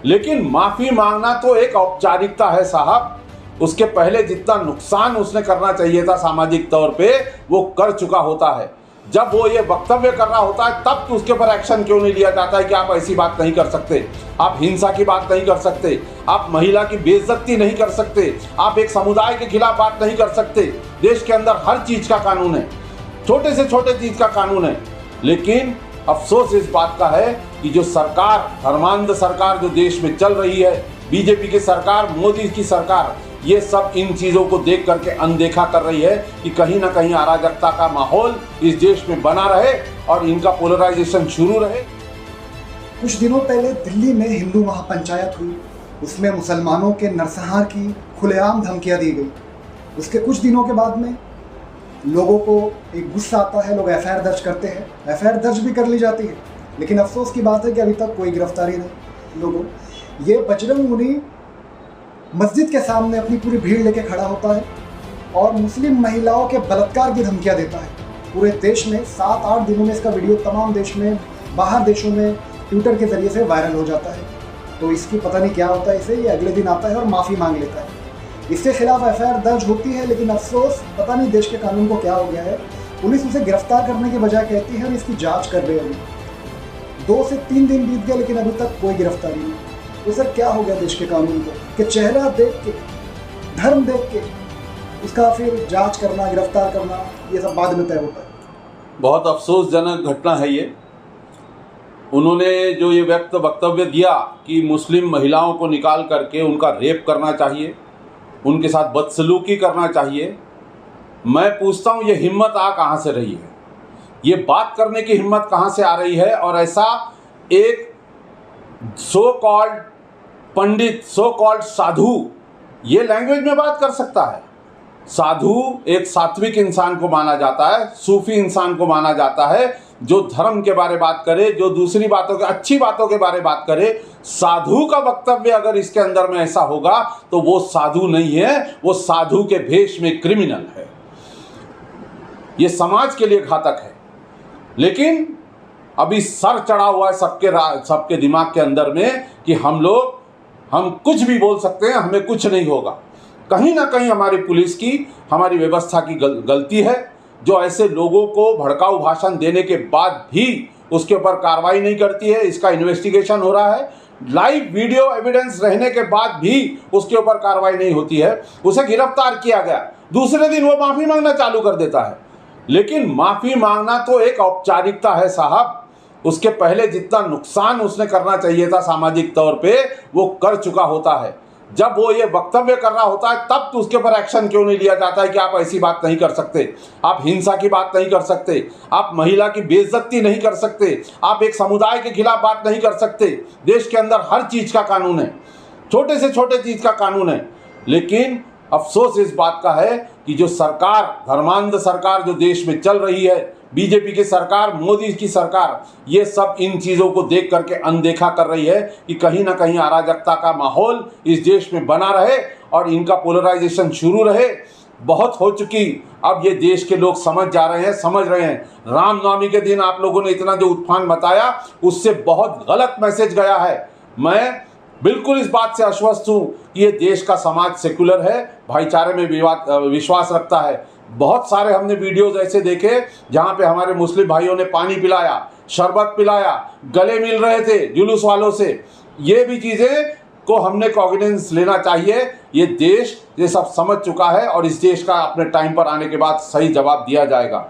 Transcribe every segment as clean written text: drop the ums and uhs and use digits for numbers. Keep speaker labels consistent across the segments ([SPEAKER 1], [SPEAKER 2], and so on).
[SPEAKER 1] लेकिन माफी मांगना तो एक औपचारिकता है साहब। उसके पहले जितना नुकसान उसने करना चाहिए था सामाजिक तौर पे वो कर चुका होता है। जब वो ये वक्तव्य कर रहा होता है तब तो उसके ऊपर एक्शन क्यों नहीं लिया जाता है कि आप ऐसी बात नहीं कर सकते, आप हिंसा की बात नहीं कर सकते, आप महिला की बेइज्जती नहीं कर सकते, आप एक समुदाय के खिलाफ बात नहीं कर सकते। देश के अंदर हर चीज का कानून है, छोटे से छोटे चीज का कानून है। लेकिन अफसोस इस बात का है कि जो सरकार, धर्मांध सरकार जो देश में चल रही है, बीजेपी की सरकार, मोदी की सरकार, ये सब इन चीजों को देख करके अनदेखा कर रही है कि कहीं ना कहीं अराजकता का माहौल इस देश में बना रहे और इनका पोलराइजेशन शुरू रहे।
[SPEAKER 2] कुछ दिनों पहले दिल्ली में हिंदू महापंचायत हुई, उसमें मुसलमानों के नरसंहार की खुलेआम धमकियां दी गई। उसके कुछ दिनों के बाद में लोगों को एक गुस्सा आता है, लोग एफआईआर दर्ज करते हैं, एफआईआर दर्ज भी कर ली जाती है, लेकिन अफसोस की बात है कि अभी तक कोई गिरफ्तारी नहीं। लोगों ये बजरंग मुनि मस्जिद के सामने अपनी पूरी भीड़ लेके खड़ा होता है और मुस्लिम महिलाओं के बलात्कार की धमकियां देता है। पूरे देश में 7-8 दिनों में इसका वीडियो तमाम देश में, बाहर देशों में ट्विटर के जरिए से वायरल हो जाता है। तो इसकी पता नहीं क्या होता है इसे, ये अगले दिन आता है और माफ़ी मांग लेता है। इसके खिलाफ एफआईआर दर्ज होती है, लेकिन अफसोस पता नहीं देश के कानून को क्या हो गया है, पुलिस उसे गिरफ्तार करने की बजाय कहती है और इसकी जाँच कर रही है। अभी 2 से 3 दिन बीत गए लेकिन अभी तक कोई गिरफ्तारी नहीं। तो सर क्या हो गया देश के कानून को कि चेहरा देख के, धर्म देख के उसका फिर जांच करना, गिरफ्तार करना, ये सब बाद में तय होता है।
[SPEAKER 1] बहुत अफसोसजनक घटना है ये। उन्होंने जो ये वक्तव्य दिया कि मुस्लिम महिलाओं को निकाल करके उनका रेप करना चाहिए, उनके साथ बदसलूकी करना चाहिए, मैं पूछता हूँ ये हिम्मत आ कहाँ से रही है, ये बात करने की हिम्मत कहाँ से आ रही है। और ऐसा एक सो कॉल्ड पंडित, सो कॉल्ड साधु ये लैंग्वेज में बात कर सकता है। साधु एक सात्विक इंसान को माना जाता है, सूफी इंसान को माना जाता है, जो धर्म के बारे बात करे, जो दूसरी बातों के, अच्छी बातों के बारे बात करे। साधु का वक्तव्य अगर इसके अंदर में ऐसा होगा तो वो साधु नहीं है, वो साधु के भेष में क्रिमिनल है। ये समाज के लिए घातक है। लेकिन अभी सर चढ़ा हुआ है सबके दिमाग के अंदर में कि हम कुछ भी बोल सकते हैं, हमें कुछ नहीं होगा। कहीं ना कहीं हमारी पुलिस की, हमारी व्यवस्था की गलती है, जो ऐसे लोगों को भड़काऊ भाषण देने के बाद भी उसके ऊपर कार्रवाई नहीं करती है। इसका इन्वेस्टिगेशन हो रहा है, लाइव वीडियो एविडेंस रहने के बाद भी उसके ऊपर कार्रवाई नहीं होती है। उसे गिरफ्तार किया गया, दूसरे दिन वो माफ़ी मांगना चालू कर देता है। लेकिन माफ़ी मांगना तो एक औपचारिकता है साहब। उसके पहले जितना नुकसान उसने करना चाहिए था सामाजिक तौर पे वो कर चुका होता है। जब वो ये वक्तव्य कर रहा होता है तब तो उसके ऊपर एक्शन क्यों नहीं लिया जाता है कि आप ऐसी बात नहीं कर सकते, आप हिंसा की बात नहीं कर सकते, आप महिला की बेइज्जती नहीं कर सकते, आप एक समुदाय के खिलाफ बात नहीं कर सकते। देश के अंदर हर चीज का कानून है, छोटे से छोटे चीज का कानून है। लेकिन अफसोस इस बात का है कि जो सरकार, धर्मांध सरकार जो देश में चल रही है, बीजेपी की सरकार, मोदी की सरकार, ये सब इन चीज़ों को देख करके अनदेखा कर रही है कि कहीं ना कहीं अराजकता का माहौल इस देश में बना रहे और इनका पोलराइजेशन शुरू रहे। बहुत हो चुकी, अब ये देश के लोग समझ जा रहे हैं, समझ रहे हैं। रामनवमी के दिन आप लोगों ने इतना जो उत्थान बताया उससे बहुत गलत मैसेज गया है। मैं बिल्कुल इस बात से आश्वस्त हूँ कि ये देश का समाज सेकुलर है, भाईचारे में विश्वास रखता है। बहुत सारे हमने वीडियोस ऐसे देखे जहाँ पे हमारे मुस्लिम भाइयों ने पानी पिलाया, शरबत पिलाया, गले मिल रहे थे जुलूस वालों से। ये भी चीज़ें को हमने कॉग्निजेंस लेना चाहिए। ये देश ये सब समझ चुका है और इस देश का अपने टाइम पर आने के बाद सही जवाब दिया जाएगा।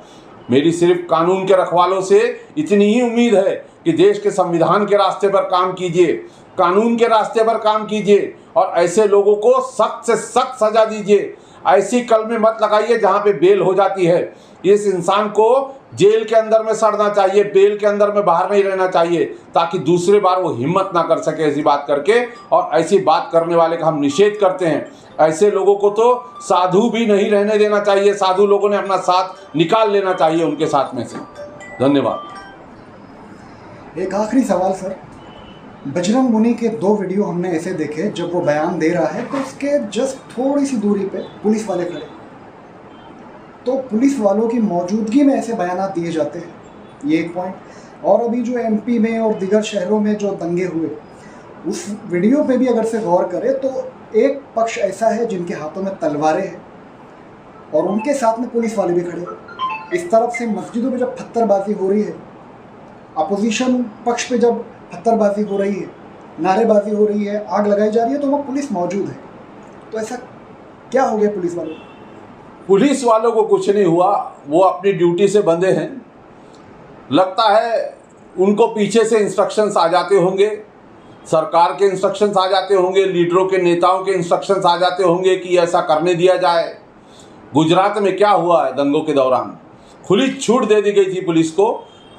[SPEAKER 1] मेरी सिर्फ कानून के रखवालों से इतनी ही उम्मीद है कि देश के संविधान के रास्ते पर काम कीजिए, कानून के रास्ते पर काम कीजिए और ऐसे लोगों को सख्त से सख्त सजा दीजिए। ऐसी कलमे मत लगाइए जहाँ पे बेल हो जाती है। इस इंसान को जेल के अंदर में सड़ना चाहिए, बेल के अंदर में बाहर नहीं रहना चाहिए, ताकि दूसरी बार वो हिम्मत ना कर सके ऐसी बात करके। और ऐसी बात करने वाले का हम निषेध करते हैं। ऐसे लोगों को तो साधु भी नहीं रहने देना चाहिए, साधु लोगों ने अपना साथ निकाल लेना चाहिए उनके साथ में से। धन्यवाद।
[SPEAKER 2] एक आखिरी सवाल सर, बजरंग मुनि के 2 वीडियो हमने ऐसे देखे, जब वो बयान दे रहा है तो उसके जस्ट थोड़ी सी दूरी पे पुलिस वाले खड़े, तो पुलिस वालों की मौजूदगी में ऐसे बयान दिए जाते हैं, ये एक पॉइंट। और अभी जो एमपी में और दीगर शहरों में जो दंगे हुए उस वीडियो पे भी अगर से गौर करें तो एक पक्ष ऐसा है जिनके हाथों में तलवारें हैं और उनके साथ में पुलिस वाले भी खड़े हैं। इस तरफ से मस्जिदों में जब पत्थरबाजी हो रही है, अपोजिशन पक्ष पे जब पत्थरबाजी हो रही है, नारेबाजी हो रही है, आग लगाई जा रही है, तो वहाँ पुलिस मौजूद है। तो ऐसा क्या हो गया पुलिस वालों को?
[SPEAKER 1] पुलिस वालों को कुछ नहीं हुआ, वो अपनी ड्यूटी से बंधे हैं। लगता है उनको पीछे से इंस्ट्रक्शंस आ जाते होंगे, सरकार के इंस्ट्रक्शंस आ जाते होंगे, लीडरों के नेताओं के इंस्ट्रक्शंस आ जाते होंगे कि ऐसा करने दिया जाए। गुजरात में क्या हुआ है दंगों के दौरान, खुली छूट दे दी गई थी पुलिस को।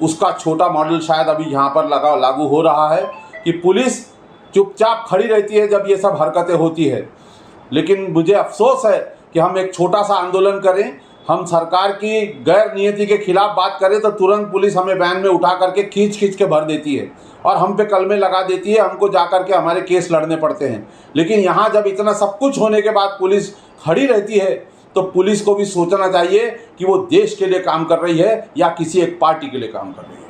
[SPEAKER 1] उसका छोटा मॉडल शायद अभी यहाँ पर लागू हो रहा है कि पुलिस चुपचाप खड़ी रहती है जब ये सब हरकतें होती है। लेकिन मुझे अफसोस है कि हम एक छोटा सा आंदोलन करें, हम सरकार की गैर नियति के खिलाफ बात करें तो तुरंत पुलिस हमें वैन में उठा करके खींच के भर देती है और हम पे कलमे लगा देती है, हमको जा करके हमारे केस लड़ने पड़ते हैं। लेकिन यहाँ जब इतना सब कुछ होने के बाद पुलिस खड़ी रहती है तो पुलिस को भी सोचना चाहिए कि वो देश के लिए काम कर रही है या किसी एक पार्टी के लिए काम कर रही है।